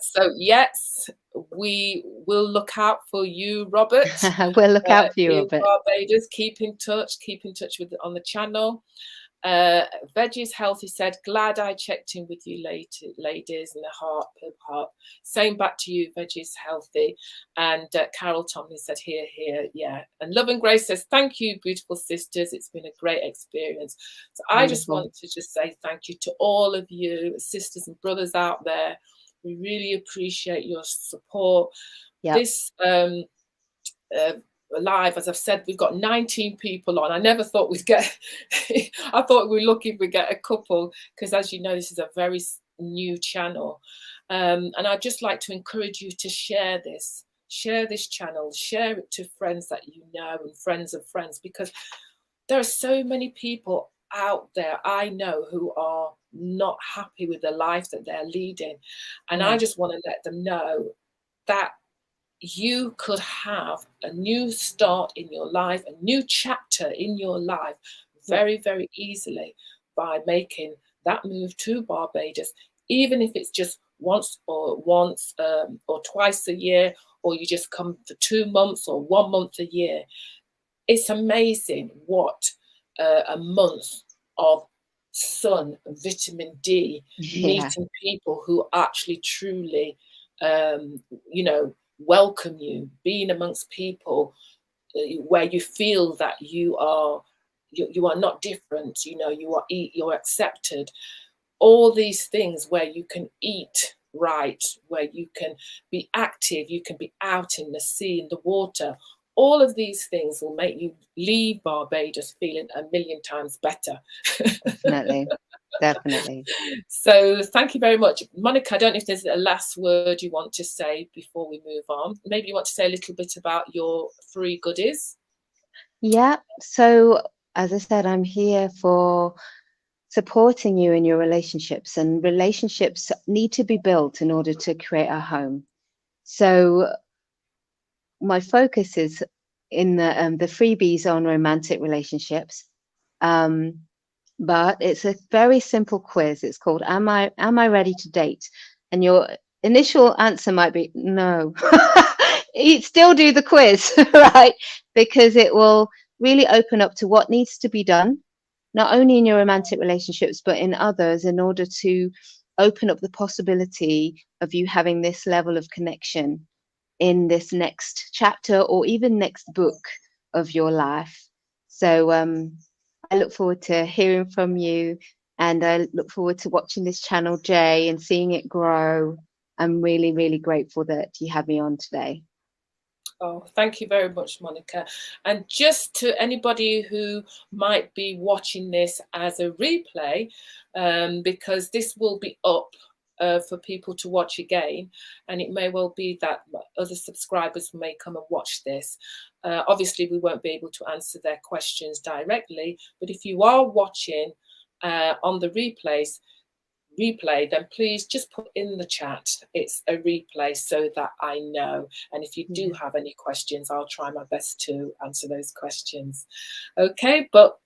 So yes, we will look out for you, Robert. We'll look out for you, Robert. Barbados. Keep in touch with on the channel. Veggies Healthy said, glad I checked in with you ladies, and the heart. Same back to you, Veggies Healthy. And Carol Tomlin said, here, yeah. And Love and Grace says, thank you, beautiful sisters. It's been a great experience. So I just want to just say thank you to all of you, sisters and brothers out there. We really appreciate your support. This live, as I've said, we've got 19 people on. I never thought we'd get I thought we were lucky if we get a couple, because as you know, this is a very new channel, and I'd just like to encourage you to share this channel, share it to friends that you know and friends of friends, because there are so many people out there I know who are not happy with the life that they're leading, and I just want to let them know that you could have a new start in your life, a new chapter in your life very, very easily by making that move to Barbados, even if it's just once or twice a year, or you just come for 2 months or 1 month a year. It's amazing what a month of sun, vitamin D, meeting people who actually truly, welcome you, being amongst people where you feel that you are not different, you're accepted. All these things where you can eat right, where you can be active, you can be out in the sea, in the water. All of these things will make you leave Barbados feeling a million times better. Definitely. So thank you very much. Monica, I don't know if there's a last word you want to say before we move on. Maybe you want to say a little bit about your free goodies. So as I said, I'm here for supporting you in your relationships, and relationships need to be built in order to create a home. So my focus is in the freebies on romantic relationships, but it's a very simple quiz. It's called Am I ready to date? And your initial answer might be no. You still do the quiz, right? Because it will really open up to what needs to be done, not only in your romantic relationships, but in others, in order to open up the possibility of you having this level of connection in this next chapter or even next book of your life. So I look forward to hearing from you, and I look forward to watching this channel, Jay, and seeing it grow. I'm really, really grateful that you had me on today. Oh, thank you very much, Monica. And just to anybody who might be watching this as a replay, because this will be up for people to watch again, and it may well be that other subscribers may come and watch this. Obviously, we won't be able to answer their questions directly, but if you are watching on the replay, then please just put in the chat it's a replay so that I know. And if you do have any questions, I'll try my best to answer those questions. Okay, but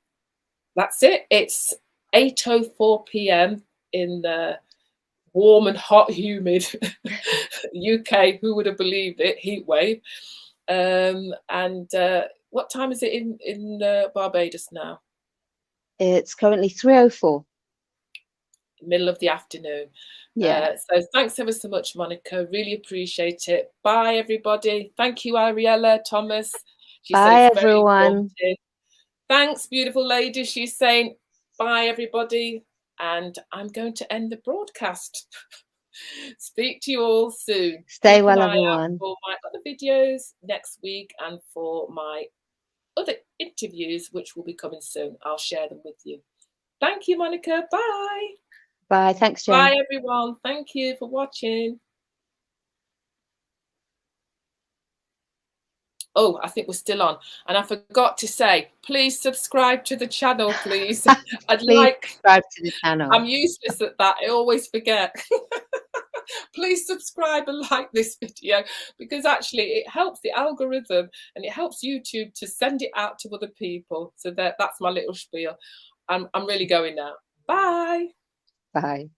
that's it. It's 8:04 p.m. in the warm and hot, humid UK. Who would have believed it? Heat wave. And what time is it in Barbados now? It's currently 3:04. Middle of the afternoon. So thanks ever so much, Monica. Really appreciate it. Bye, everybody. Thank you, Ariella, Thomas. Bye, everyone. Thanks, beautiful lady. She's saying bye, everybody. And I'm going to end the broadcast. Speak to you all soon. Stay Keep well, an eye everyone. out for my other videos next week and for my other interviews, which will be coming soon. I'll share them with you. Thank you, Monica. Bye. Bye. Thanks, Jen. Bye, everyone. Thank you for watching. Oh, I think we're still on. And I forgot to say, please subscribe to the channel, please. Subscribe to the channel. I'm useless at that. I always forget. Please subscribe and like this video, because actually it helps the algorithm and it helps YouTube to send it out to other people. So that's my little spiel. I'm really going now. Bye. Bye.